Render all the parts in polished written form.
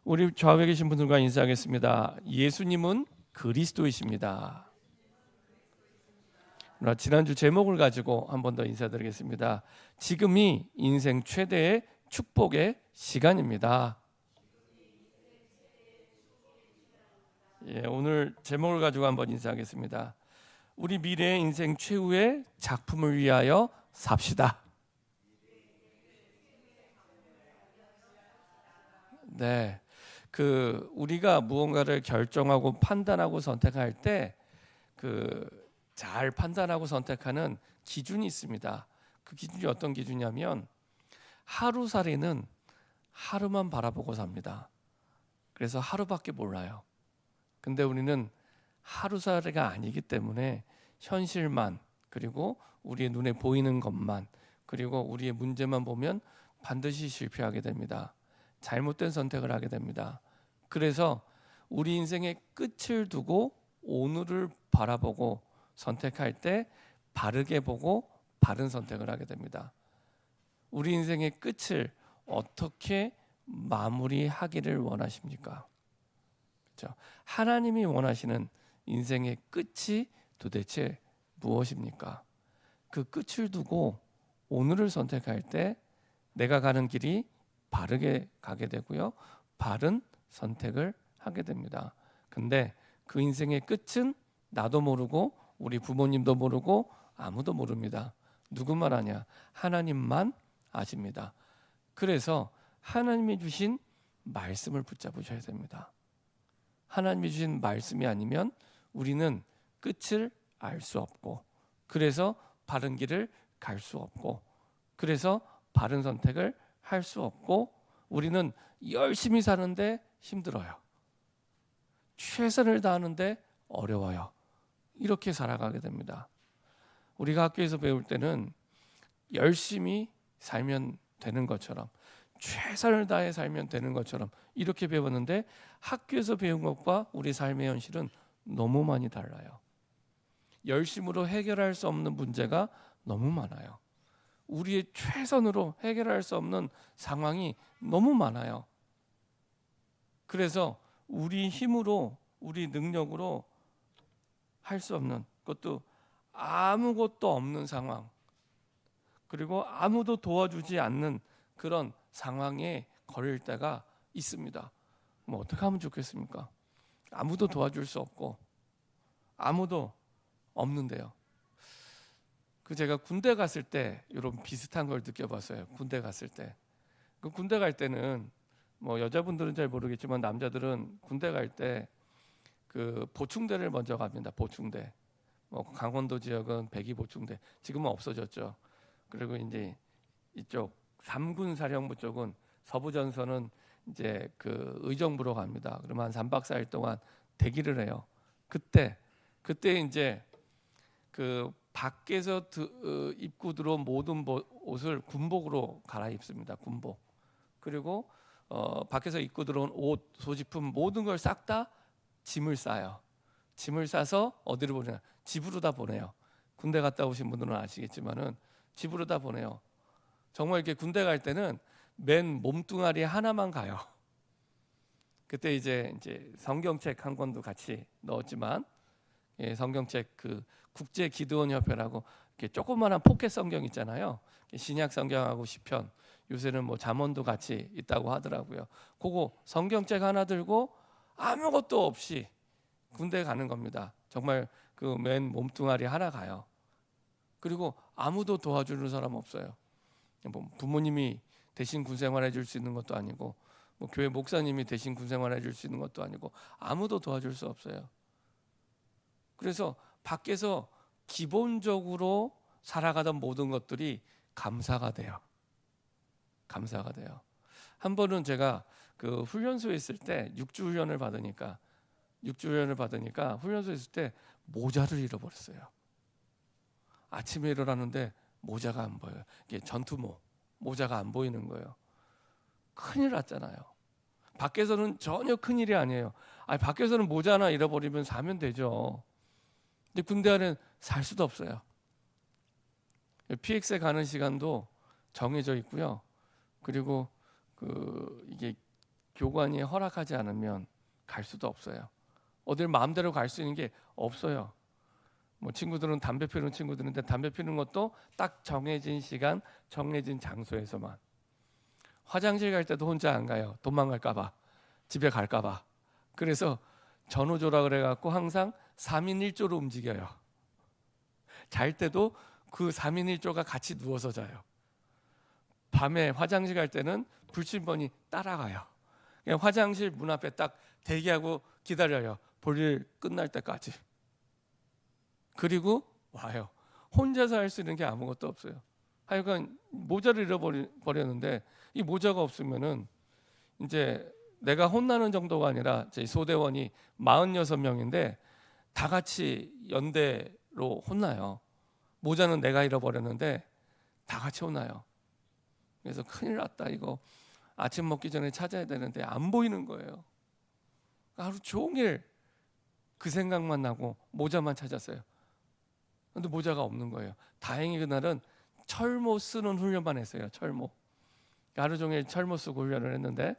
우리 좌우에 계신 분들과 인사하겠습니다. 예수님은 그리스도이십니다. 지난주 제목을 가지고 한 번 더 인사드리겠습니다. 지금이 인생 최대의 축복의 시간입니다. 오늘 제목을 가지고 한번 인사하겠습니다. 우리 미래의 인생 최후의 작품을 위하여 삽시다. 네, 우리가 무언가를 결정하고 판단하고 선택할 때 잘 판단하고 선택하는 기준이 있습니다. 그 기준이 어떤 기준이냐면 하루살이는 하루만 바라보고 삽니다. 그래서 하루밖에 몰라요. 근데 우리는 하루살이가 아니기 때문에 현실만, 그리고 우리의 눈에 보이는 것만, 그리고 우리의 문제만 보면 반드시 실패하게 됩니다. 잘못된 선택을 하게 됩니다. 그래서 우리 인생의 끝을 두고 오늘을 바라보고 선택할 때 바르게 보고 바른 선택을 하게 됩니다. 우리 인생의 끝을 어떻게 마무리하기를 원하십니까? 그렇죠? 하나님이 원하시는 인생의 끝이 도대체 무엇입니까? 그 끝을 두고 오늘을 선택할 때 내가 가는 길이 바르게 가게 되고요, 바른 선택을 하게 됩니다. 근데 그 인생의 끝은 나도 모르고 우리 부모님도 모르고 아무도 모릅니다. 누구만 아냐? 하나님만 아십니다. 그래서 하나님이 주신 말씀을 붙잡으셔야 됩니다. 하나님이 주신 말씀이 아니면 우리는 끝을 알 수 없고, 그래서 바른 길을 갈 수 없고, 그래서 바른 선택을 할 수 없고, 우리는 열심히 사는데 힘들어요. 최선을 다하는데 어려워요. 이렇게 살아가게 됩니다. 우리가 학교에서 배울 때는 열심히 살면 되는 것처럼, 최선을 다해 살면 되는 것처럼 이렇게 배웠는데, 학교에서 배운 것과 우리 삶의 현실은 너무 많이 달라요. 열심으로 해결할 수 없는 문제가 너무 많아요. 우리의 최선으로 해결할 수 없는 상황이 너무 많아요. 그래서 우리 힘으로, 우리 능력으로 할 수 없는, 그것도 아무것도 없는 상황, 그리고 아무도 도와주지 않는 그런 상황에 걸릴 때가 있습니다. 뭐 어떻게 하면 좋겠습니까? 아무도 도와줄 수 없고 아무도 없는데요. 제가 군대 갔을 때 이런 비슷한 걸 느껴봤어요. 군대 갔을 때, 군대 갈 때는 뭐 여자분들은 잘 모르겠지만 남자들은 군대 갈 때 보충대를 먼저 갑니다. 보충대. 뭐 강원도 지역은 백이 보충대, 지금은 없어졌죠. 그리고 이제 이쪽 3군 사령부 쪽은 서부 전선은 이제 의정부로 갑니다. 그러면 한 3박 4일 동안 대기를 해요. 그때 이제 밖에서 입고 들어온 모든 옷을 군복으로 갈아입습니다. 군복. 그리고 밖에서 입고 들어온 옷, 소지품 모든 걸 싹 다 짐을 싸요. 짐을 싸서 어디로 보내냐? 집으로 다 보내요. 군대 갔다 오신 분들은 아시겠지만은 집으로 다 보내요. 정말 이렇게 군대 갈 때는 맨 몸뚱아리 하나만 가요. 그때 이제 성경책 한 권도 같이 넣었지만, 성경책 국제 기도원 협회라고 이렇게 조그마한 포켓 성경 있잖아요. 신약 성경하고 시편, 요새는 뭐 잠언도 같이 있다고 하더라고요. 그거 성경책 하나 들고 아무것도 없이 군대 가는 겁니다. 정말 맨 몸뚱아리 하나 가요. 그리고 아무도 도와주는 사람 없어요. 뭐 부모님이 대신 군생활해 줄 수 있는 것도 아니고, 뭐 교회 목사님이 대신 군생활해 줄 수 있는 것도 아니고, 아무도 도와줄 수 없어요. 그래서 밖에서 기본적으로 살아가던 모든 것들이 감사가 돼요. 감사가 돼요. 한 번은 제가 훈련소에 있을 때 6주 훈련을 받으니까 훈련소에 있을 때 모자를 잃어버렸어요. 아침에 일어나는데 모자가 안 보여요. 이게 전투모, 모자가 안 보이는 거예요. 큰일 났잖아요. 밖에서는 전혀 큰일이 아니에요. 밖에서는 모자 하나 잃어버리면 사면 되죠. 근데 군대 안에는 살 수도 없어요. PX에 가는 시간도 정해져 있고요. 그리고 이게 교관이 허락하지 않으면 갈 수도 없어요. 어딜 마음대로 갈 수 있는 게 없어요. 뭐 친구들은 담배 피우는 친구들인데 담배 피우는 것도 딱 정해진 시간, 정해진 장소에서만. 화장실 갈 때도 혼자 안 가요. 도망갈까 봐. 집에 갈까 봐. 그래서 전우조라 그래 갖고 항상 3인 1조로 움직여요. 잘 때도 그 3인 1조가 같이 누워서 자요. 밤에 화장실 갈 때는 불침번이 따라가요. 그냥 화장실 문 앞에 딱 대기하고 기다려요. 볼일 끝날 때까지. 그리고 와요. 혼자서 할 수 있는 게 아무것도 없어요. 하여간 모자를 잃어버렸는데 이 모자가 없으면은 이제 내가 혼나는 정도가 아니라 제 소대원이 46명인데 다 같이 연대로 혼나요. 모자는 내가 잃어버렸는데 다 같이 혼나요. 그래서 큰일 났다 이거. 아침 먹기 전에 찾아야 되는데 안 보이는 거예요. 하루 종일 그 생각만 나고 모자만 찾았어요. 근데 모자가 없는 거예요. 다행히 그날은 철모 쓰는 훈련만 했어요. 철모. 하루 종일 철모 쓰고 훈련을 했는데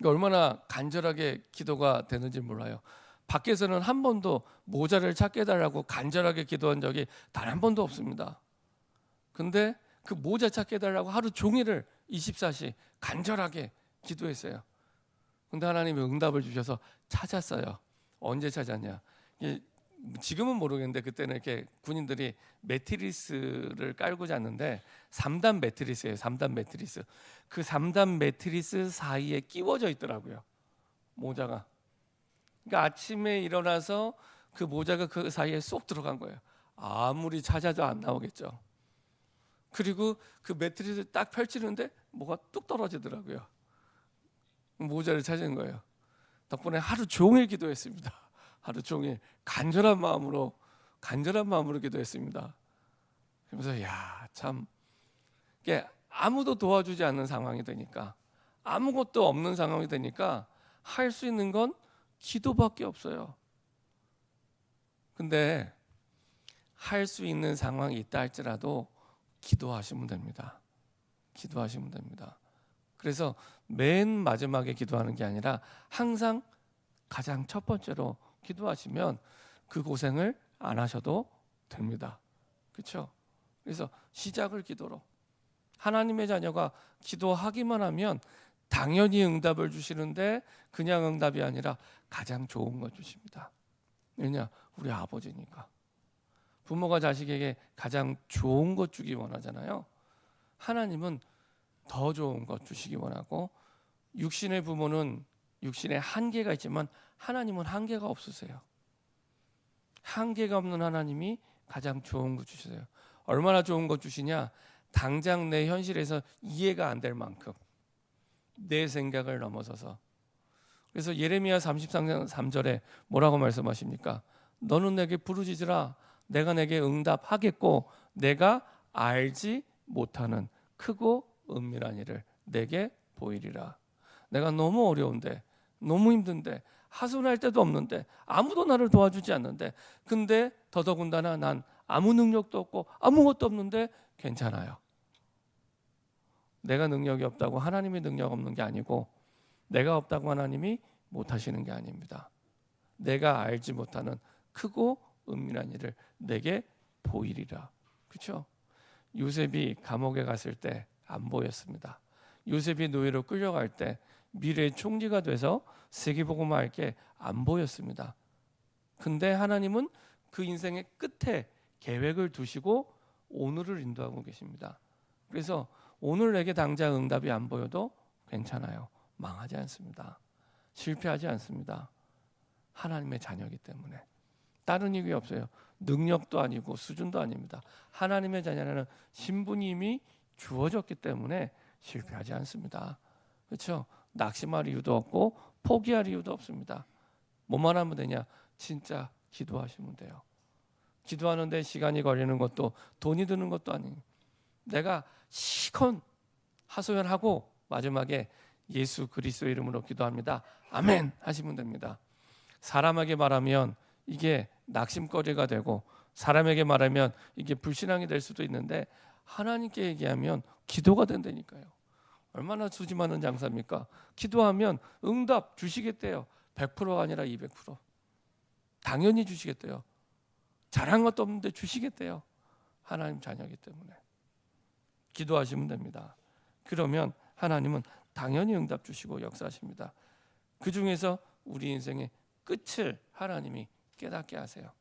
얼마나 간절하게 기도가 되는지 몰라요. 밖에서는 한 번도 모자를 찾게 해달라고 간절하게 기도한 적이 단 한 번도 없습니다. 근데 그 모자 찾게 해달라고 하루 종일을 24시 간절하게 기도했어요. 근데 하나님이 응답을 주셔서 찾았어요. 언제 찾았냐? 지금은 모르겠는데 그때는 이렇게 군인들이 매트리스를 깔고 잤는데 3단 매트리스예요. 3단 매트리스. 그 3단 매트리스 사이에 끼워져 있더라고요. 모자가. 그러니까 아침에 일어나서 그 모자가 그 사이에 쏙 들어간 거예요. 아무리 찾아도 안 나오겠죠. 그리고 그 매트리스를 딱 펼치는데 뭐가 뚝 떨어지더라고요. 모자를 찾은 거예요. 덕분에 하루 종일 기도했습니다. 하루 종일 간절한 마음으로 기도했습니다. 그러면서 참 이게 아무도 도와주지 않는 상황이 되니까 아무것도 없는 상황이 되니까 할 수 있는 건 기도밖에 없어요. 근데 할 수 있는 상황이 있다 할지라도 기도하시면 됩니다. 기도하시면 됩니다. 그래서 맨 마지막에 기도하는 게 아니라 항상 가장 첫 번째로 기도하시면 그 고생을 안 하셔도 됩니다. 그렇죠? 그래서 시작을 기도로. 하나님의 자녀가 기도하기만 하면 당연히 응답을 주시는데 그냥 응답이 아니라 가장 좋은 거 주십니다. 왜냐? 우리 아버지니까. 부모가 자식에게 가장 좋은 것 주기 원하잖아요. 하나님은 더 좋은 것 주시기 원하고 육신의 부모는 육신에 한계가 있지만 하나님은 한계가 없으세요. 한계가 없는 하나님이 가장 좋은 것 주시세요. 얼마나 좋은 것 주시냐? 당장 내 현실에서 이해가 안 될 만큼 내 생각을 넘어서서. 그래서 예레미야 33장 3절에 뭐라고 말씀하십니까? 너는 내게 부르짖으라 내가 내게 응답하겠고 내가 알지 못하는 크고 은밀한 일을 내게 보이리라. 내가 너무 어려운데 너무 힘든데 하소연할 데도 없는데 아무도 나를 도와주지 않는데 근데 더더군다나 난 아무 능력도 없고 아무것도 없는데 괜찮아요. 내가 능력이 없다고 하나님이 능력 없는 게 아니고 내가 없다고 하나님이 못하시는 게 아닙니다. 내가 알지 못하는 크고 은밀한 일을 내게 보이리라. 그렇죠? 요셉이 감옥에 갔을 때 안 보였습니다. 요셉이 노예로 끌려갈 때 미래의 총리가 돼서 세계복음화 할 게 안 보였습니다. 근데 하나님은 그 인생의 끝에 계획을 두시고 오늘을 인도하고 계십니다. 그래서 오늘 내게 당장 응답이 안 보여도 괜찮아요. 망하지 않습니다. 실패하지 않습니다. 하나님의 자녀이기 때문에. 다른 이유가 없어요. 능력도 아니고 수준도 아닙니다. 하나님의 자녀라는 신분이 이미 주어졌기 때문에 실패하지 않습니다. 그렇죠? 낙심할 이유도 없고 포기할 이유도 없습니다. 뭐만 하면 되냐? 진짜 기도하시면 돼요. 기도하는데 시간이 걸리는 것도 돈이 드는 것도 아니에요. 내가 시컨 하소연하고 마지막에 예수 그리스도 이름으로 기도합니다. 아멘 하시면 됩니다. 사람에게 말하면 이게 낙심거리가 되고 사람에게 말하면 이게 불신앙이 될 수도 있는데 하나님께 얘기하면 기도가 된다니까요. 얼마나 수지 많은 장사입니까? 기도하면 응답 주시겠대요. 100%가 아니라 200%. 당연히 주시겠대요. 잘한 것도 없는데 주시겠대요. 하나님 자녀이기 때문에. 기도하시면 됩니다. 그러면 하나님은 당연히 응답 주시고 역사하십니다. 그 중에서 우리 인생의 끝을 하나님이 깨닫게 하세요.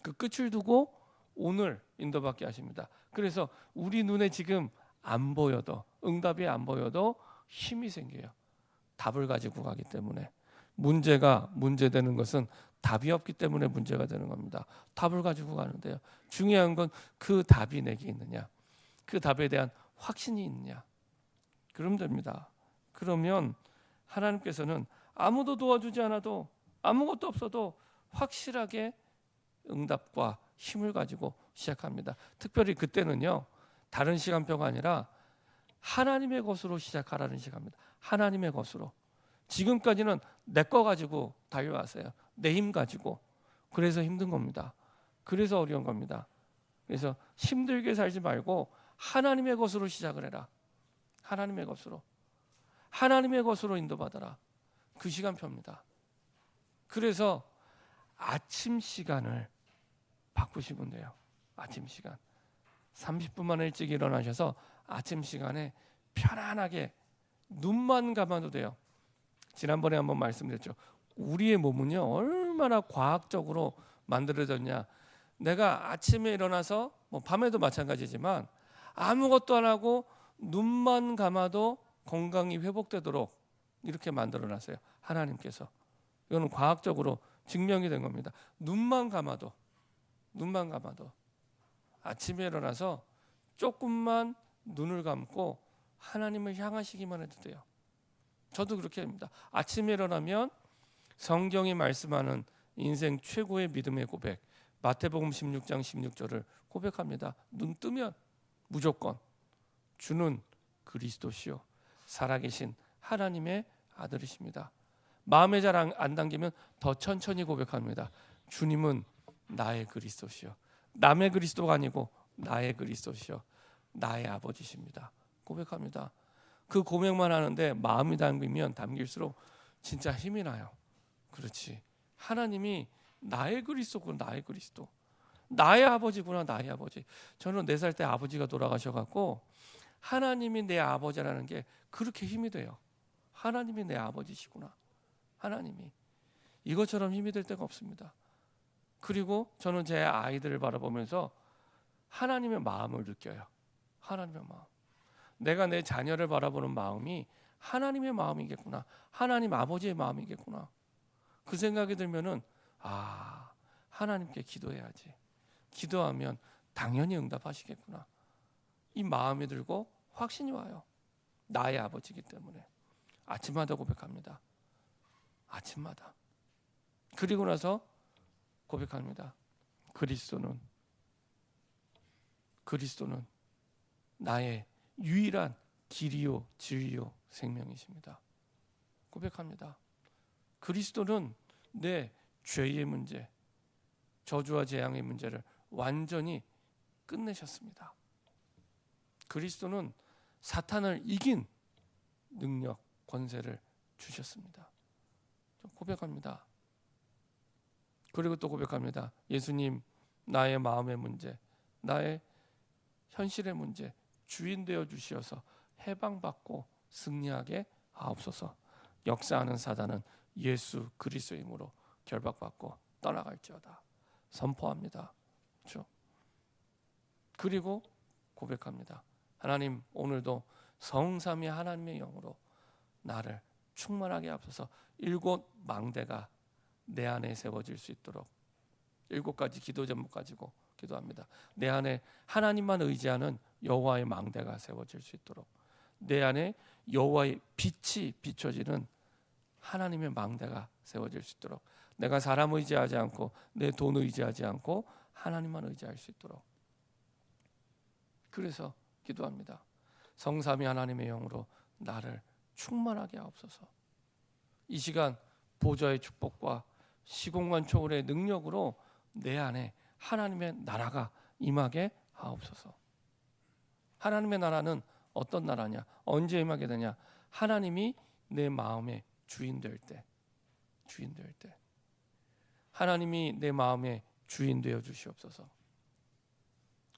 그 끝을 두고 오늘 인도받게 하십니다. 그래서 우리 눈에 지금 안 보여도, 응답이 안 보여도 힘이 생겨요. 답을 가지고 가기 때문에. 문제가 문제되는 것은 답이 없기 때문에 문제가 되는 겁니다. 답을 가지고 가는데요. 중요한 건 그 답이 내게 있느냐, 그 답에 대한 확신이 있느냐. 그러면 됩니다. 그러면 하나님께서는 아무도 도와주지 않아도, 아무것도 없어도 확실하게 응답과 힘을 가지고 시작합니다. 특별히 그때는요, 다른 시간표가 아니라 하나님의 것으로 시작하라는 시간입니다. 하나님의 것으로. 지금까지는 내 거 가지고 달려왔어요. 내 힘 가지고. 그래서 힘든 겁니다. 그래서 어려운 겁니다. 그래서 힘들게 살지 말고 하나님의 것으로 시작을 해라. 하나님의 것으로. 하나님의 것으로 인도받아라. 그 시간표입니다. 그래서 아침 시간을 바꾸시면 돼요. 아침 시간. 30분만 일찍 일어나셔서 아침 시간에 편안하게 눈만 감아도 돼요. 지난번에 한번 말씀드렸죠. 우리의 몸은요, 얼마나 과학적으로 만들어졌냐. 내가 아침에 일어나서, 밤에도 마찬가지지만 아무것도 안 하고 눈만 감아도 건강이 회복되도록 이렇게 만들어놨어요. 하나님께서. 이거는 과학적으로 증명이 된 겁니다. 눈만 감아도 아침에 일어나서 조금만 눈을 감고 하나님을 향하시기만 해도 돼요. 저도 그렇게 합니다. 아침에 일어나면 성경이 말씀하는 인생 최고의 믿음의 고백, 마태복음 16장 16절을 고백합니다. 눈 뜨면 무조건 주는 그리스도시요 살아계신 하나님의 아들이십니다. 마음에 잘 안 당기면 더 천천히 고백합니다. 주님은 나의 그리스도시요, 남의 그리스도가 아니고 나의 그리스도시요, 나의 아버지십니다. 고백합니다. 그 고백만 하는데 마음이 담길수록 진짜 힘이 나요. 그렇지, 하나님이 나의 그리스도구나, 나의 그리스도, 나의 아버지구나, 나의 아버지. 저는 4살 때 아버지가 돌아가셔갖고 하나님이 내 아버지라는 게 그렇게 힘이 돼요. 하나님이 내 아버지시구나. 하나님이. 이것처럼 힘이 될 때가 없습니다. 그리고 저는 제 아이들을 바라보면서 하나님의 마음을 느껴요. 하나님의 마음. 내가 내 자녀를 바라보는 마음이 하나님의 마음이겠구나. 하나님 아버지의 마음이겠구나. 그 생각이 들면은 하나님께 기도해야지. 기도하면 당연히 응답하시겠구나. 이 마음이 들고 확신이 와요. 나의 아버지이기 때문에. 아침마다 고백합니다. 아침마다. 그리고 나서 고백합니다. 그리스도는 나의 유일한 길이요 진리요 생명이십니다. 고백합니다. 그리스도는 내 죄의 문제, 저주와 재앙의 문제를 완전히 끝내셨습니다. 그리스도는 사탄을 이긴 능력, 권세를 주셨습니다. 고백합니다. 그리고 또 고백합니다. 예수님, 나의 마음의 문제, 나의 현실의 문제 주인 되어 주시어서 해방받고 승리하게 하옵소서. 역사하는 사단은 예수 그리스도의 이름으로 결박받고 떠나갈지어다. 선포합니다. 그렇죠? 그리고 고백합니다. 하나님, 오늘도 성삼위 하나님의 영으로 나를 충만하게 하옵소서. 7 망대가 내 안에 세워질 수 있도록 7가지 기도 제목 가지고 기도합니다. 내 안에 하나님만 의지하는 여호와의 망대가 세워질 수 있도록, 내 안에 여호와의 빛이 비춰지는 하나님의 망대가 세워질 수 있도록, 내가 사람 의지하지 않고 내 돈 의지하지 않고 하나님만 의지할 수 있도록. 그래서 기도합니다. 성삼위 하나님의 영으로 나를 충만하게 하옵소서. 이 시간 보좌의 축복과 시공간 초월의 능력으로 내 안에 하나님의 나라가 임하게 하옵소서. 하나님의 나라는 어떤 나라냐? 언제 임하게 되냐? 하나님이 내 마음의 주인 될 때. 주인 될 때. 하나님이 내 마음의 주인 되어 주시옵소서.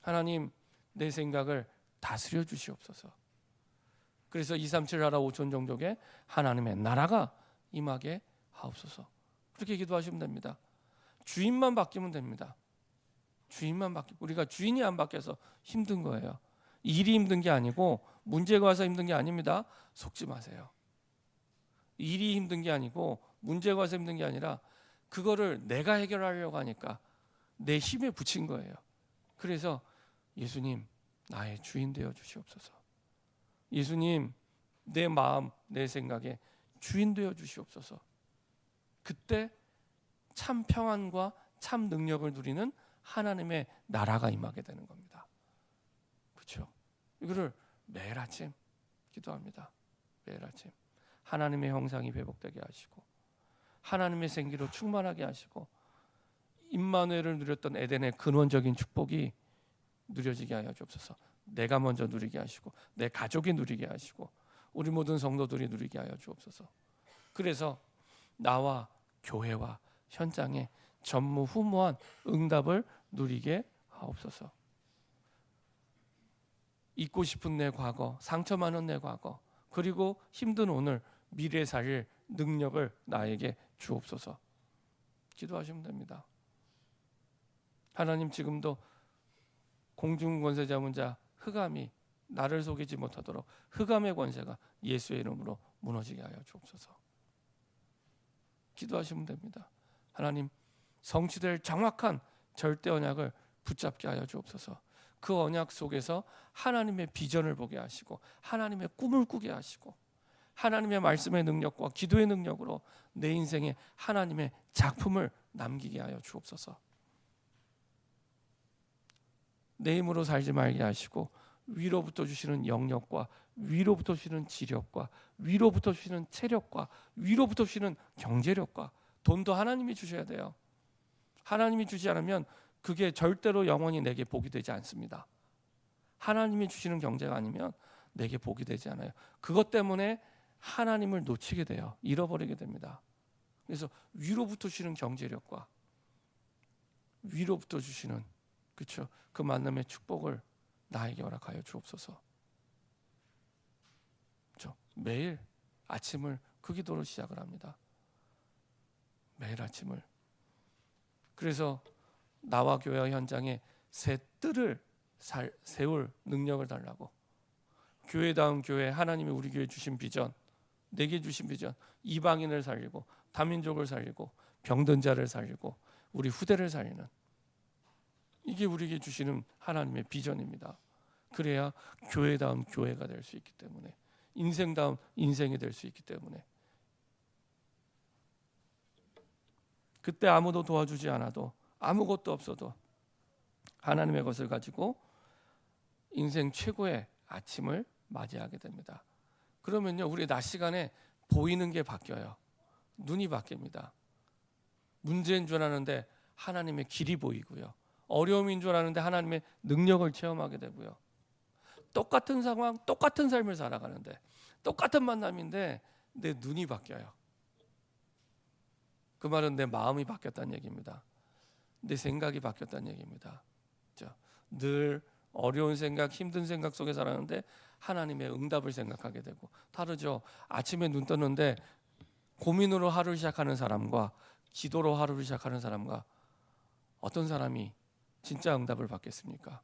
하나님 내 생각을 다스려 주시옵소서. 그래서 237 나라 5천 종족에 하나님의 나라가 임하게 하옵소서. 그렇게 기도하시면 됩니다. 주인만 바뀌면 됩니다. 주인만 바뀌고, 우리가 주인이 안 바뀌어서 힘든 거예요. 일이 힘든 게 아니고 문제가 와서 힘든 게 아닙니다. 속지 마세요. 일이 힘든 게 아니고 문제가 와서 힘든 게 아니라 그거를 내가 해결하려고 하니까 내 힘에 붙인 거예요. 그래서 예수님 나의 주인 되어 주시옵소서. 예수님 내 마음 내 생각에 주인 되어 주시옵소서. 그때 참 평안과 참 능력을 누리는 하나님의 나라가 임하게 되는 겁니다. 그렇죠? 이거를 매일 아침 기도합니다. 매일 아침 하나님의 형상이 회복되게 하시고 하나님의 생기로 충만하게 하시고 임마누엘을 누렸던 에덴의 근원적인 축복이 누려지게 하여 주옵소서. 내가 먼저 누리게 하시고 내 가족이 누리게 하시고 우리 모든 성도들이 누리게 하여 주옵소서. 그래서 나와 교회와 현장에 전무후무한 응답을 누리게 하옵소서. 잊고 싶은 내 과거, 상처 많은 내 과거, 그리고 힘든 오늘, 미래 살 능력을 나에게 주옵소서. 기도하시면 됩니다. 하나님 지금도 공중권세 잡은 자 흑암이 나를 속이지 못하도록 흑암의 권세가 예수의 이름으로 무너지게 하여 주옵소서. 기도하시면 됩니다. 하나님 성취될 정확한 절대 언약을 붙잡게 하여 주옵소서. 그 언약 속에서 하나님의 비전을 보게 하시고 하나님의 꿈을 꾸게 하시고 하나님의 말씀의 능력과 기도의 능력으로 내 인생에 하나님의 작품을 남기게 하여 주옵소서. 내 힘으로 살지 말게 하시고 위로부터 주시는 영역과 위로부터 주시는 지력과 위로부터 주시는 체력과 위로부터 주시는 경제력과 돈도 하나님이 주셔야 돼요. 하나님이 주지 않으면 그게 절대로 영원히 내게 복이 되지 않습니다. 하나님이 주시는 경제가 아니면 내게 복이 되지 않아요. 그것 때문에 하나님을 놓치게 돼요. 잃어버리게 됩니다. 그래서 위로부터 주시는 경제력과 위로부터 주시는 그렇죠. 그 만남의 축복을 나에게 허락하여 주옵소서. 그렇죠. 매일 아침을 그 기도로 시작을 합니다. 매일 아침을. 그래서 나와 교회 현장에 새 뜰을 세울 능력을 달라고. 교회다운 교회, 하나님이 우리 교회에 주신 비전, 내게 주신 비전, 이방인을 살리고 다민족을 살리고 병든 자를 살리고 우리 후대를 살리는, 이게 우리에게 주시는 하나님의 비전입니다. 그래야 교회다운 교회가 될 수 있기 때문에, 인생다운 인생이 될 수 있기 때문에, 그때 아무도 도와주지 않아도 아무것도 없어도 하나님의 것을 가지고 인생 최고의 아침을 맞이하게 됩니다. 그러면요, 우리 낮 시간에 보이는 게 바뀌어요. 눈이 바뀝니다. 문제인 줄 아는데 하나님의 길이 보이고요. 어려움인 줄 아는데 하나님의 능력을 체험하게 되고요. 똑같은 상황, 똑같은 삶을 살아가는데 똑같은 만남인데 내 눈이 바뀌어요. 그 말은 내 마음이 바뀌었다는 얘기입니다. 내 생각이 바뀌었다는 얘기입니다. 늘 어려운 생각, 힘든 생각 속에 살았는데 하나님의 응답을 생각하게 되고. 다르죠. 아침에 눈 떴는데 고민으로 하루를 시작하는 사람과 기도로 하루를 시작하는 사람과 어떤 사람이 진짜 응답을 받겠습니까?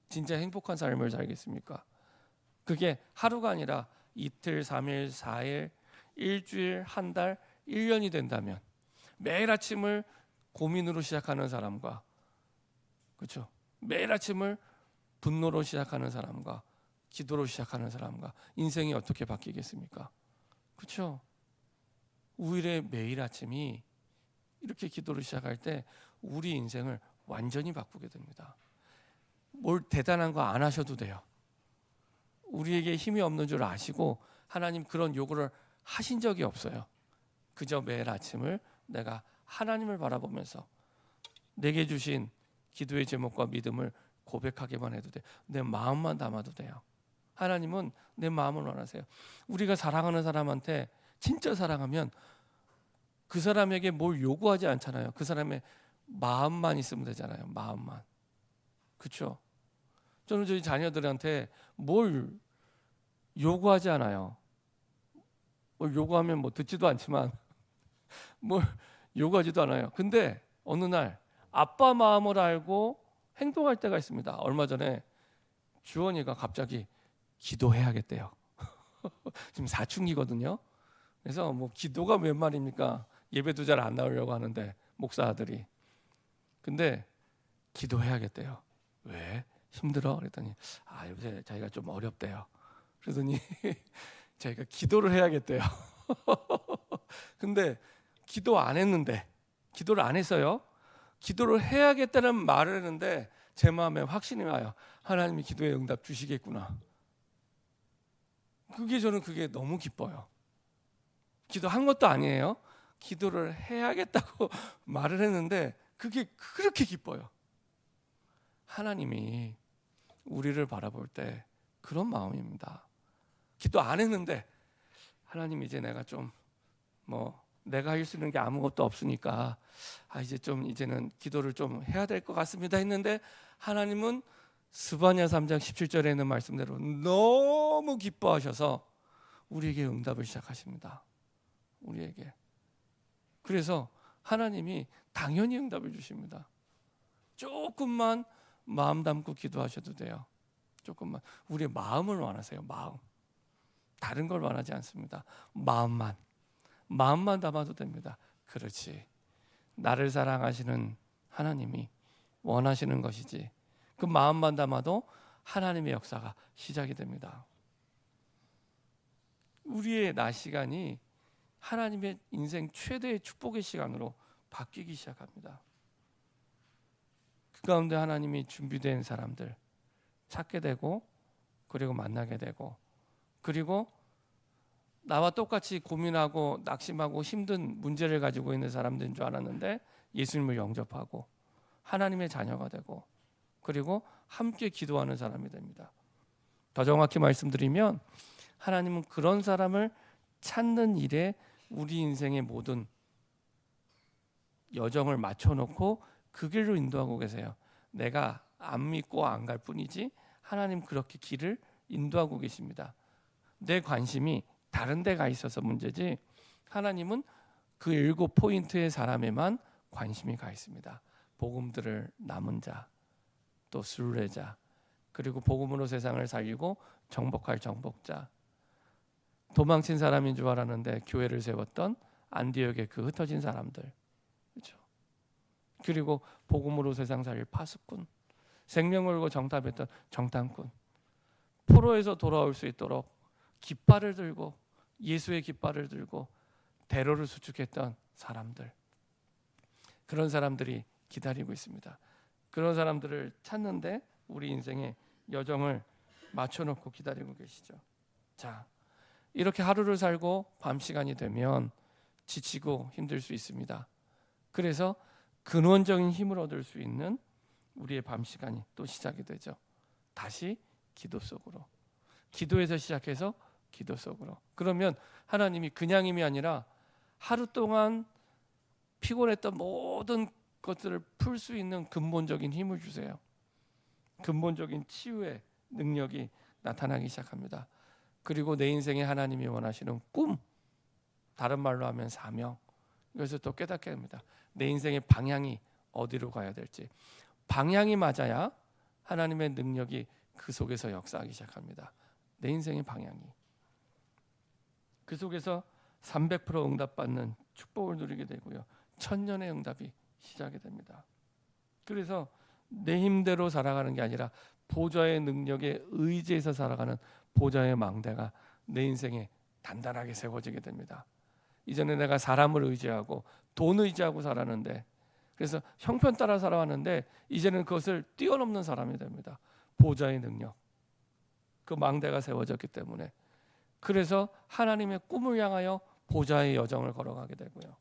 진짜 행복한 삶을 살겠습니까? 그게 하루가 아니라 이틀, 3일, 4일, 일주일, 한 달, 1년이 된다면 매일 아침을 고민으로 시작하는 사람과, 그렇죠? 매일 아침을 분노로 시작하는 사람과 기도로 시작하는 사람과 인생이 어떻게 바뀌겠습니까? 그렇죠? 우일의 매일 아침이 이렇게 기도로 시작할 때 우리 인생을 완전히 바꾸게 됩니다. 뭘 대단한 거 안 하셔도 돼요. 우리에게 힘이 없는 줄 아시고 하나님 그런 요구를 하신 적이 없어요. 그저 매일 아침을 내가 하나님을 바라보면서 내게 주신 기도의 제목과 믿음을 고백하기만 해도 돼. 내 마음만 담아도 돼요. 하나님은 내 마음을 원하세요. 우리가 사랑하는 사람한테 진짜 사랑하면 그 사람에게 뭘 요구하지 않잖아요. 그 사람의 마음만 있으면 되잖아요. 마음만. 그렇죠? 저는 저희 자녀들한테 뭘 요구하지 않아요. 뭘 요구하면 뭐 듣지도 않지만 뭘 요구하지도 않아요. 근데 어느 날 아빠 마음을 알고 행동할 때가 있습니다. 얼마 전에 주원이가 갑자기 기도해야겠대요. 지금 사춘기거든요. 그래서 뭐 기도가 웬 말입니까? 예배도 잘 안 나오려고 하는데 목사 아들이. 근데 기도해야겠대요. 왜? 힘들어? 그랬더니 요새 자기가 좀 어렵대요. 그러더니 자기가 기도를 해야겠대요. 근데 기도 안 했는데, 기도를 안 했어요. 기도를 해야겠다는 말을 했는데 제 마음에 확신이 와요. 하나님이 기도에 응답 주시겠구나. 저는 그게 너무 기뻐요. 기도한 것도 아니에요. 기도를 해야겠다고 말을 했는데 그게 그렇게 기뻐요. 하나님이 우리를 바라볼 때 그런 마음입니다. 기도 안 했는데 하나님 이제 내가 좀 내가 할 수 있는 게 아무것도 없으니까 이제는 기도를 좀 해야 될 것 같습니다 했는데 하나님은 스바냐 3장 17절에 있는 말씀대로 너무 기뻐하셔서 우리에게 응답을 시작하십니다. 우리에게. 그래서 하나님이 당연히 응답을 주십니다. 조금만 마음 담고 기도하셔도 돼요. 조금만. 우리의 마음을 원하세요. 마음. 다른 걸 원하지 않습니다. 마음만 담아도 됩니다. 그렇지. 나를 사랑하시는 하나님이 원하시는 것이지. 그 마음만 담아도 하나님의 역사가 시작이 됩니다. 우리의 낮 시간이 하나님의 인생 최대의 축복의 시간으로 바뀌기 시작합니다. 그 가운데 하나님이 준비된 사람들 찾게 되고 그리고 만나게 되고 그리고 나와 똑같이 고민하고 낙심하고 힘든 문제를 가지고 있는 사람들인 줄 알았는데 예수님을 영접하고 하나님의 자녀가 되고 그리고 함께 기도하는 사람이 됩니다. 더 정확히 말씀드리면 하나님은 그런 사람을 찾는 일에 우리 인생의 모든 여정을 맞춰놓고 그 길로 인도하고 계세요. 내가 안 믿고 안 갈 뿐이지 하나님 그렇게 길을 인도하고 계십니다. 내 관심이 다른 데가 있어서 문제지 하나님은 그 7포인트의 사람에만 관심이 가 있습니다. 복음 들을 남은 자, 또 순례자, 그리고 복음으로 세상을 살리고 정복할 정복자, 도망친 사람인 줄 알았는데 교회를 세웠던 안디옥의 그 흩어진 사람들, 그렇죠? 그리고 복음으로 세상 살릴 파수꾼, 생명을 걸고 정탐했던 정탐꾼, 포로에서 돌아올 수 있도록 깃발을 들고 예수의 깃발을 들고 대로를 수축했던 사람들, 그런 사람들이 기다리고 있습니다. 그런 사람들을 찾는데 우리 인생의 여정을 맞춰놓고 기다리고 계시죠. 자, 이렇게 하루를 살고 밤 시간이 되면 지치고 힘들 수 있습니다. 그래서 근원적인 힘을 얻을 수 있는 우리의 밤 시간이 또 시작이 되죠. 다시 기도 속으로, 기도에서 시작해서 기도 속으로. 그러면 하나님이 그냥 힘이 아니라 하루 동안 피곤했던 모든 것들을 풀 수 있는 근본적인 힘을 주세요. 근본적인 치유의 능력이 나타나기 시작합니다. 그리고 내 인생에 하나님이 원하시는 꿈, 다른 말로 하면 사명, 이것을 또 깨닫게 됩니다. 내 인생의 방향이 어디로 가야 될지. 방향이 맞아야 하나님의 능력이 그 속에서 역사하기 시작합니다. 내 인생의 방향이. 그 속에서 300% 응답받는 축복을 누리게 되고요. 천년의 응답이 시작이 됩니다. 그래서 내 힘대로 살아가는 게 아니라 보좌의 능력에 의지해서 살아가는 보좌의 망대가 내 인생에 단단하게 세워지게 됩니다. 이전에 내가 사람을 의지하고 돈 의지하고 살았는데, 그래서 형편 따라 살아왔는데 이제는 그것을 뛰어넘는 사람이 됩니다. 보좌의 능력, 그 망대가 세워졌기 때문에. 그래서 하나님의 꿈을 향하여 보좌의 여정을 걸어가게 되고요.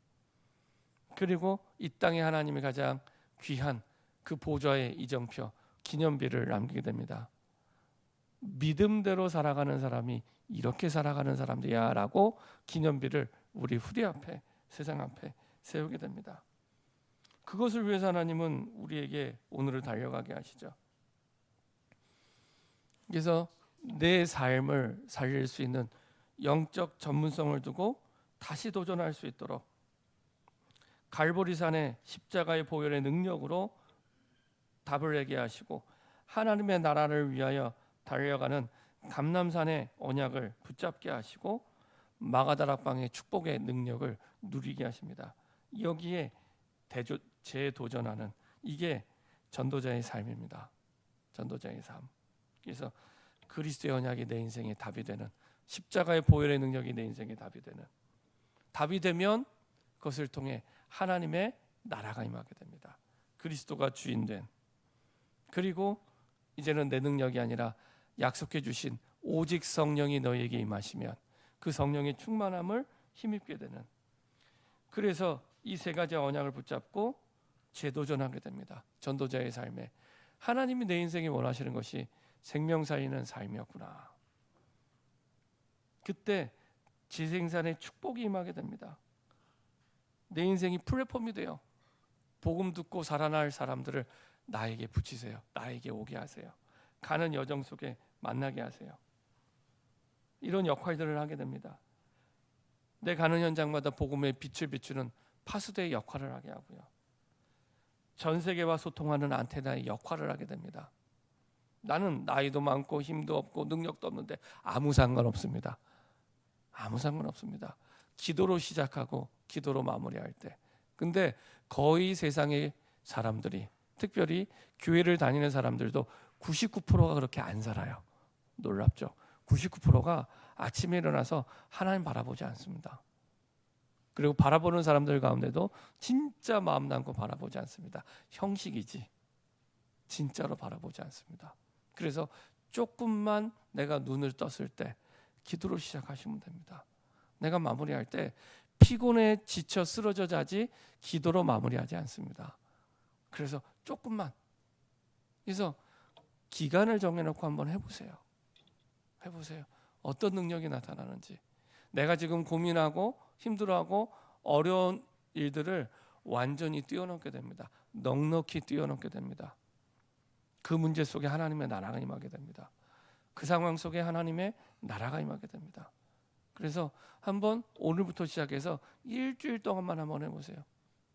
그리고 이 땅에 하나님이 가장 귀한 그 보좌의 이정표, 기념비를 남기게 됩니다. 믿음대로 살아가는 사람이 이렇게 살아가는 사람들이야라고 기념비를 우리 후대 앞에, 세상 앞에 세우게 됩니다. 그것을 위해서 하나님은 우리에게 오늘을 달려가게 하시죠. 그래서 내 삶을 살릴 수 있는 영적 전문성을 두고 다시 도전할 수 있도록 갈보리산의 십자가의 보혈의 능력으로 답을 내게 하시고 하나님의 나라를 위하여 달려가는 감람산의 언약을 붙잡게 하시고 마가다락방의 축복의 능력을 누리게 하십니다. 여기에 재도전하는, 이게 전도자의 삶입니다. 전도자의 삶. 그래서 그리스도의 언약이 내 인생의 답이 되는, 십자가의 보혈의 능력이 내 인생의 답이 되는, 답이 되면 그것을 통해 하나님의 나라가 임하게 됩니다. 그리스도가 주인된, 그리고 이제는 내 능력이 아니라 약속해 주신 오직 성령이 너희에게 임하시면 그 성령의 충만함을 힘입게 되는, 그래서 이 세 가지 언약을 붙잡고 재도전하게 됩니다. 전도자의 삶에 하나님이 내 인생에 원하시는 것이 생명 살리는 삶이었구나. 그때 지생산의 축복이 임하게 됩니다. 내 인생이 플랫폼이 돼요. 복음 듣고 살아날 사람들을 나에게 붙이세요. 나에게 오게 하세요. 가는 여정 속에 만나게 하세요. 이런 역할들을 하게 됩니다. 내 가는 현장마다 복음의 빛을 비추는 파수대의 역할을 하게 하고요. 전 세계와 소통하는 안테나의 역할을 하게 됩니다. 나는 나이도 많고 힘도 없고 능력도 없는데 아무 상관없습니다. 아무 상관없습니다. 기도로 시작하고 기도로 마무리할 때. 근데 거의 세상의 사람들이, 특별히 교회를 다니는 사람들도 99%가 그렇게 안 살아요. 놀랍죠? 99%가 아침에 일어나서 하나님 바라보지 않습니다. 그리고 바라보는 사람들 가운데도 진짜 마음 담고 바라보지 않습니다. 형식이지 진짜로 바라보지 않습니다. 그래서 조금만 내가 눈을 떴을 때 기도로 시작하시면 됩니다. 내가 마무리할 때 피곤해 지쳐 쓰러져 자지 기도로 마무리하지 않습니다. 그래서 조금만, 그래서 기간을 정해놓고 한번 해보세요. 어떤 능력이 나타나는지. 내가 지금 고민하고 힘들어하고 어려운 일들을 완전히 뛰어넘게 됩니다. 넉넉히 뛰어넘게 됩니다. 그 문제 속에 하나님의 나라가 임하게 됩니다. 그 상황 속에 하나님의 나라가 임하게 됩니다. 그래서 한번 오늘부터 시작해서 일주일 동안만 한번 해보세요.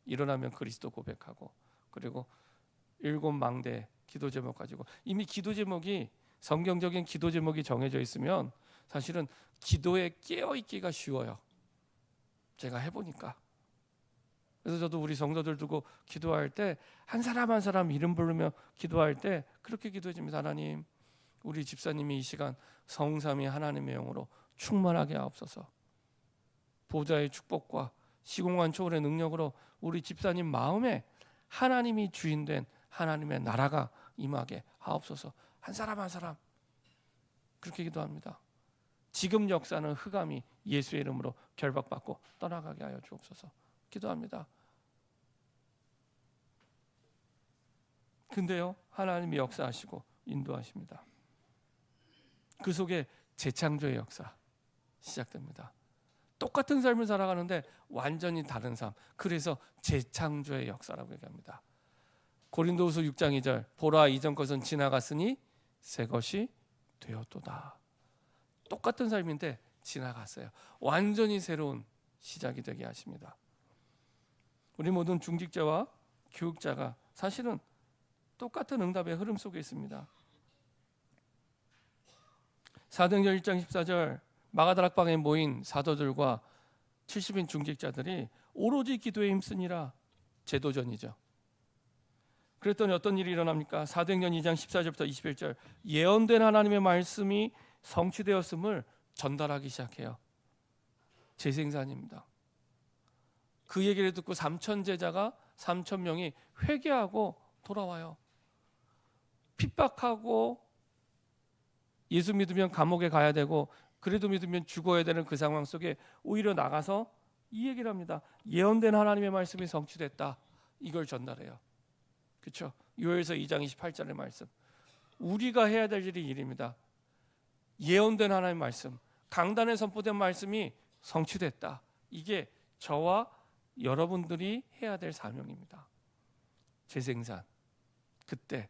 일어나면 그리스도 고백하고, 그리고 7망대 기도 제목 가지고, 이미 기도 제목이, 성경적인 기도 제목이 정해져 있으면 사실은 기도에 깨어있기가 쉬워요. 제가 해보니까. 그래서 저도 우리 성도들 두고 기도할 때 한 사람 한 사람 이름 부르며 기도할 때 그렇게 기도해줍니다. 하나님, 우리 집사님이 이 시간 성삼위 하나님의 영으로 충만하게 하옵소서. 보좌의 축복과 시공간 초월의 능력으로 우리 집사님 마음에 하나님이 주인된 하나님의 나라가 임하게 하옵소서. 한 사람 한 사람 그렇게 기도합니다. 지금 역사는 흑암이 예수의 이름으로 결박받고 떠나가게 하여 주옵소서. 기도합니다. 근데요, 하나님이 역사하시고 인도하십니다. 그 속에 재창조의 역사 시작됩니다. 똑같은 삶을 살아가는데 완전히 다른 삶. 그래서 재창조의 역사라고 얘기합니다. 고린도후서 6장 2절, 보라 이전 것은 지나갔으니 새 것이 되었도다. 똑같은 삶인데 지나갔어요. 완전히 새로운 시작이 되게 하십니다. 우리 모든 중직자와 교육자가 사실은 똑같은 응답의 흐름 속에 있습니다. 사도행전 1장 14절, 마가다락방에 모인 사도들과 70인 중직자들이 오로지 기도에 힘쓰니라. 재도전이죠. 그랬더니 어떤 일이 일어납니까? 사도행전 2장 14절부터 21절, 예언된 하나님의 말씀이 성취되었음을 전달하기 시작해요. 재생산입니다. 그 얘기를 듣고 3천 제자가 3천 명이 회개하고 돌아와요. 핍박하고 예수 믿으면 감옥에 가야 되고 그래도 믿으면 죽어야 되는 그 상황 속에 오히려 나가서 이 얘기를 합니다. 예언된 하나님의 말씀이 성취됐다. 이걸 전달해요. 그렇죠? 요엘서 2장 28절의 말씀. 우리가 해야 될 일이 일입니다. 예언된 하나님의 말씀, 강단에 선포된 말씀이 성취됐다. 이게 저와 여러분들이 해야 될 사명입니다. 재생산, 그때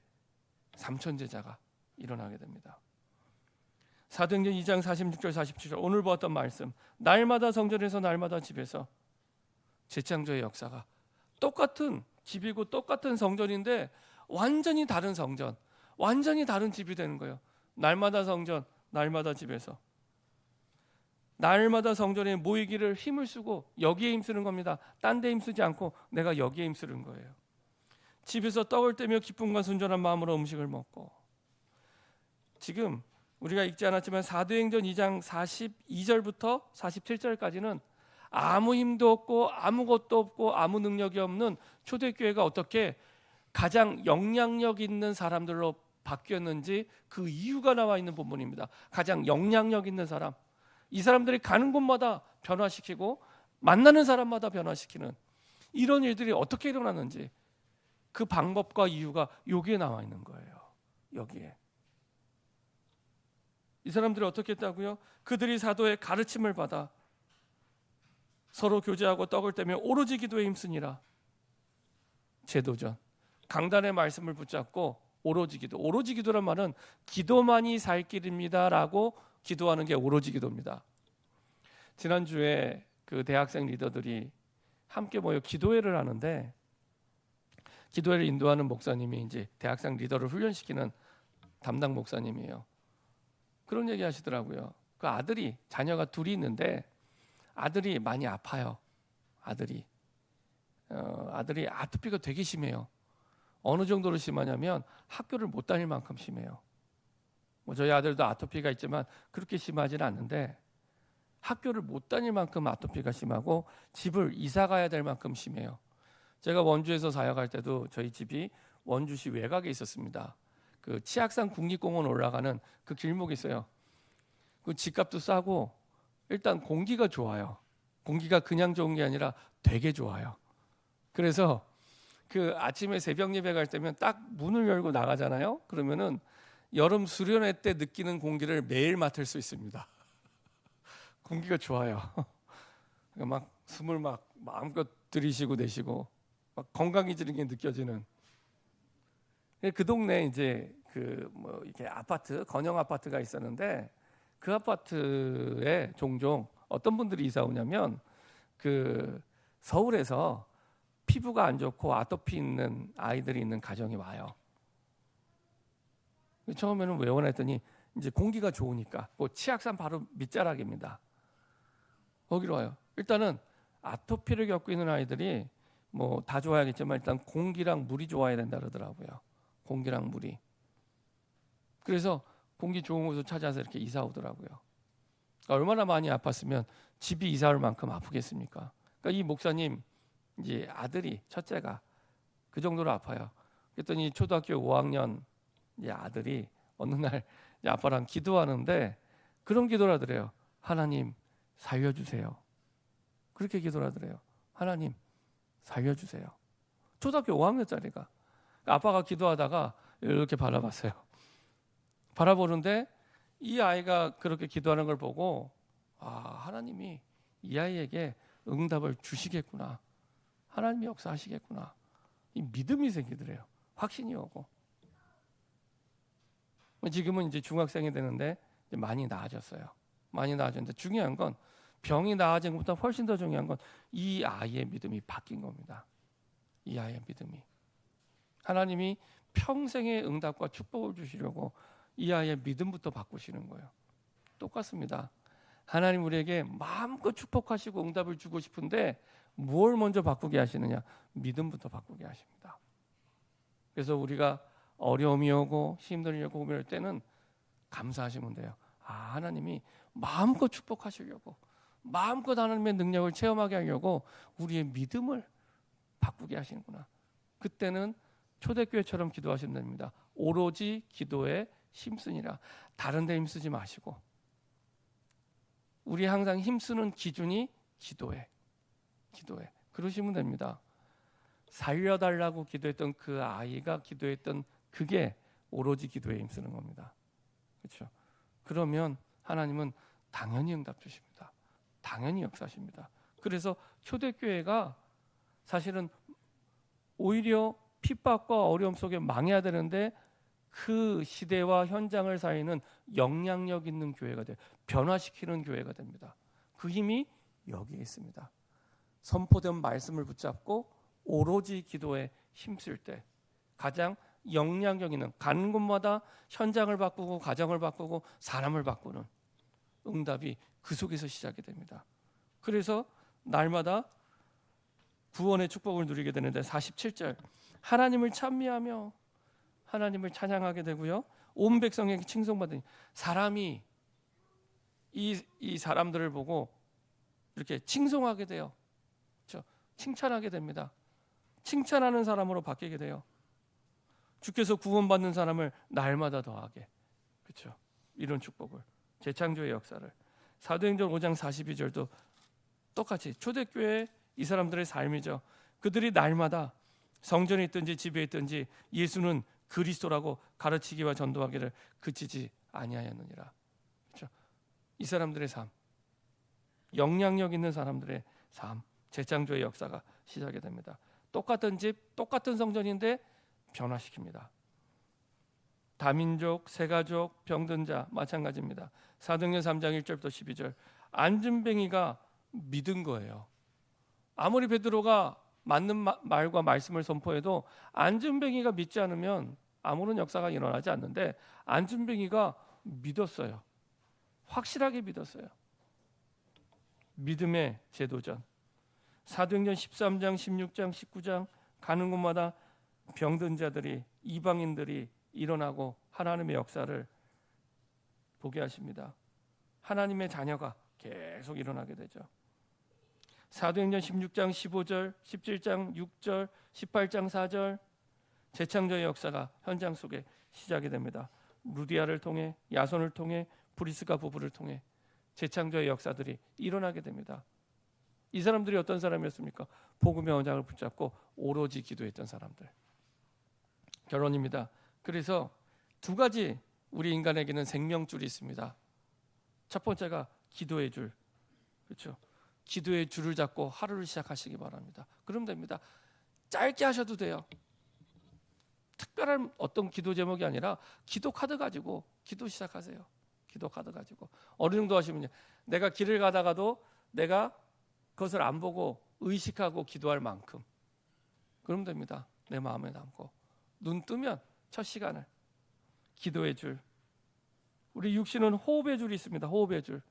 삼천제자가 일어나게 됩니다. 사도행전 2장 46절 47절 오늘 보았던 말씀, 날마다 성전에서 날마다 집에서 재창조의 역사가 똑같은 집이고 똑같은 성전인데 완전히 다른 성전, 완전히 다른 집이 되는 거예요. 날마다 성전, 날마다 집에서 날마다 성전에 모이기를 힘을 쓰고 여기에 힘쓰는 겁니다. 딴 데 힘쓰지 않고 내가 여기에 힘쓰는 거예요. 집에서 떡을 떼며 기쁨과 순전한 마음으로 음식을 먹고, 지금 우리가 읽지 않았지만 사도행전 2장 42절부터 47절까지는 아무 힘도 없고 아무것도 없고 아무 능력이 없는 초대교회가 어떻게 가장 영향력 있는 사람들로 바뀌었는지 그 이유가 나와 있는 본문입니다. 가장 영향력 있는 사람, 이 사람들이 가는 곳마다 변화시키고 만나는 사람마다 변화시키는 이런 일들이 어떻게 일어났는지 그 방법과 이유가 여기에 나와 있는 거예요. 여기에. 이 사람들이 어떻게 했다고요? 그들이 사도의 가르침을 받아 서로 교제하고 떡을 떼며 오로지 기도에 힘쓰니라. 제도전, 강단의 말씀을 붙잡고 오로지 기도. 오로지 기도란 말은 기도만이 살 길입니다라고 기도하는 게 오로지 기도입니다. 지난주에 그 대학생 리더들이 함께 모여 기도회를 하는데, 기도회를 인도하는 목사님이 이제 대학생 리더를 훈련시키는 담당 목사님이에요. 그런 얘기 하시더라고요. 그 아들이, 자녀가 둘이 있는데 아들이 많이 아파요. 아들이 아토피가 되게 심해요. 어느 정도로 심하냐면 학교를 못 다닐 만큼 심해요. 뭐 저희 아들도 아토피가 있지만 그렇게 심하지는 않는데 학교를 못 다닐 만큼 아토피가 심하고 집을 이사 가야 될 만큼 심해요. 제가 원주에서 사역할 때도 저희 집이 원주시 외곽에 있었습니다. 그 치악산 국립공원 올라가는 그 길목이 있어요. 그 집값도 싸고 일단 공기가 좋아요. 공기가 그냥 좋은 게 아니라 되게 좋아요. 그래서 그 아침에 새벽 예배 갈 때면 딱 문을 열고 나가잖아요. 그러면은 여름 수련회 때 느끼는 공기를 매일 맡을 수 있습니다. 공기가 좋아요. 막 숨을 막 마음껏 들이쉬고 내쉬고 막 건강해지는 게 느껴지는. 그 동네에 이제 그 뭐 이렇게 아파트, 건영 아파트가 있었는데 그 아파트에 종종 어떤 분들이 이사 오냐면 그 서울에서 피부가 안 좋고 아토피 있는 아이들이 있는 가정이 와요. 처음에는 왜 오나 했더니 이제 공기가 좋으니까, 그 치악산 바로 밑자락입니다. 거기로 와요. 일단은 아토피를 겪고 있는 아이들이 뭐 다 좋아야겠지만 일단 공기랑 물이 좋아야 된다 그러더라고요. 공기랑 물이. 그래서 공기 좋은 곳을 찾아서 이렇게 이사 오더라고요. 그러니까 얼마나 많이 아팠으면 집이 이사 올 만큼 아프겠습니까? 그러니까 이 목사님 이제 아들이, 첫째가 그 정도로 아파요. 그랬더니 초등학교 5학년 이제 아들이 어느 날 이제 아빠랑 기도하는데 그런 기도를 하더래요. 하나님 살려주세요. 그렇게 기도를 하더래요. 하나님 살려주세요. 초등학교 5학년짜리가. 아빠가 기도하다가 이렇게 바라봤어요. 바라보는데 이 아이가 그렇게 기도하는 걸 보고, 아, 하나님이 이 아이에게 응답을 주시겠구나. 하나님이 역사하시겠구나. 이 믿음이 생기더래요. 확신이 오고. 지금은 이제 중학생이 되는데 이제 많이 나아졌어요. 많이 나아졌는데 중요한 건, 병이 나아진 것보다 훨씬 더 중요한 건 이 아이의 믿음이 바뀐 겁니다. 이 아이의 믿음이. 하나님이 평생의 응답과 축복을 주시려고 이 아이의 믿음부터 바꾸시는 거예요. 똑같습니다. 하나님 우리에게 마음껏 축복하시고 응답을 주고 싶은데 뭘 먼저 바꾸게 하시느냐? 믿음부터 바꾸게 하십니다. 그래서 우리가 어려움이 오고 힘든 일이 오고 고민할 때는 감사하시면 돼요. 아, 하나님이 마음껏 축복하시려고, 마음껏 하나님의 능력을 체험하게 하려고 우리의 믿음을 바꾸게 하시는구나. 그때는 초대교회처럼 기도하시면 됩니다. 오로지 기도에 힘쓰니라. 다른 데 힘쓰지 마시고, 우리 항상 힘쓰는 기준이 기도에 그러시면 됩니다. 살려달라고 기도했던 그 아이가 기도했던 그게 오로지 기도에 힘쓰는 겁니다. 그렇죠? 그러면 하나님은 당연히 응답 주십니다. 당연히 역사하십니다. 그래서 초대교회가 사실은 오히려 핍박과 어려움 속에 망해야 되는데 그 시대와 현장을 살리는 영향력 있는 교회가 돼요. 변화시키는 교회가 됩니다. 그 힘이 여기에 있습니다. 선포된 말씀을 붙잡고 오로지 기도에 힘쓸 때 가장 영향력 있는, 가는 곳마다 현장을 바꾸고 가정을 바꾸고 사람을 바꾸는 응답이 그 속에서 시작이 됩니다. 그래서 날마다 구원의 축복을 누리게 되는데 47절 하나님을 찬미하며 하나님을 찬양하게 되고요. 온 백성에게 칭송받으니 사람이 이 사람들을 보고 이렇게 칭송하게 돼요. 그렇죠? 칭찬하게 됩니다. 칭찬하는 사람으로 바뀌게 돼요. 주께서 구원받는 사람을 날마다 더하게. 그렇죠? 이런 축복을, 재창조의 역사를. 사도행전 5장 42절도 똑같이 초대교회 이 사람들의 삶이죠. 그들이 날마다 성전에 있든지 집에 있든지 예수는 그리스도라고 가르치기와 전도하기를 그치지 아니하였느니라. 그렇죠? 이 사람들의 삶, 영향력 있는 사람들의 삶, 재창조의 역사가 시작이 됩니다. 똑같은 집, 똑같은 성전인데 변화시킵니다. 다민족, 세가족, 병든 자 마찬가지입니다. 사도행전 3장 1절부터 12절 안진뱅이가 믿은 거예요. 아무리 베드로가 맞는 말과 말씀을 선포해도 안진뱅이가 믿지 않으면 아무런 역사가 일어나지 않는데 안진뱅이가 믿었어요. 확실하게 믿었어요. 믿음의 재도전. 사도행전 13장, 16장, 19장 가는 곳마다 병든 자들이, 이방인들이 일어나고 하나님의 역사를 보게 하십니다. 하나님의 자녀가 계속 일어나게 되죠. 사도행전 16장 15절, 17장 6절, 18장 4절 재창조의 역사가 현장 속에 시작이 됩니다. 루디아를 통해, 야손을 통해, 브리스가 부부를 통해 재창조의 역사들이 일어나게 됩니다. 이 사람들이 어떤 사람이었습니까? 복음의 언약을 붙잡고 오로지 기도했던 사람들. 결론입니다. 그래서 두 가지 우리 인간에게는 생명줄이 있습니다. 첫 번째가 기도의 줄. 그렇죠? 기도의 줄을 잡고 하루를 시작하시기 바랍니다. 그럼 됩니다. 짧게 하셔도 돼요. 특별한 어떤 기도 제목이 아니라 기도 카드 가지고 기도 시작하세요. 기도 카드 가지고 어느 정도 하시면요. 내가 길을 가다가도 내가 그것을 안 보고 의식하고 기도할 만큼 그럼 됩니다. 내 마음에 담고 눈 뜨면 첫 시간을 기도의 줄. 우리 육신은 호흡의 줄이 있습니다. 호흡의 줄.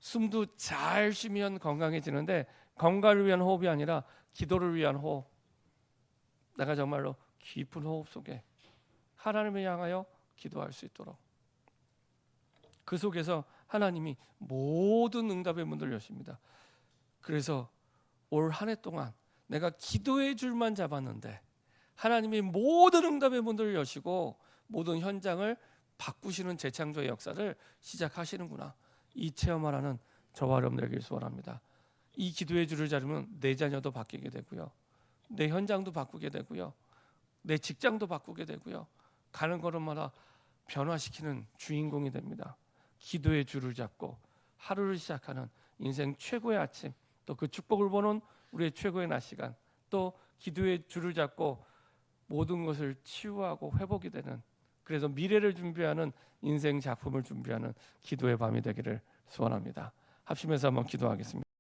숨도 잘 쉬면 건강해지는데 건강을 위한 호흡이 아니라 기도를 위한 호흡. 내가 정말로 깊은 호흡 속에 하나님을 향하여 기도할 수 있도록 그 속에서 하나님이 모든 응답의 문을 여십니다. 그래서 올 한 해 동안 내가 기도의 줄만 잡았는데 하나님이 모든 응답의 문을 여시고 모든 현장을 바꾸시는 재창조의 역사를 시작하시는구나. 이 체험하라는 저와 여러분들에게 소원합니다. 이 기도의 줄을 잡으면 내 자녀도 바뀌게 되고요. 내 현장도 바꾸게 되고요. 내 직장도 바꾸게 되고요. 가는 걸음마다 변화시키는 주인공이 됩니다. 기도의 줄을 잡고 하루를 시작하는 인생 최고의 아침, 또 그 축복을 보는 우리의 최고의 낮 시간, 또 기도의 줄을 잡고 모든 것을 치유하고 회복이 되는, 그래서 미래를 준비하는 인생 작품을 준비하는 기도의 밤이 되기를 소원합니다. 합심해서 한번 기도하겠습니다.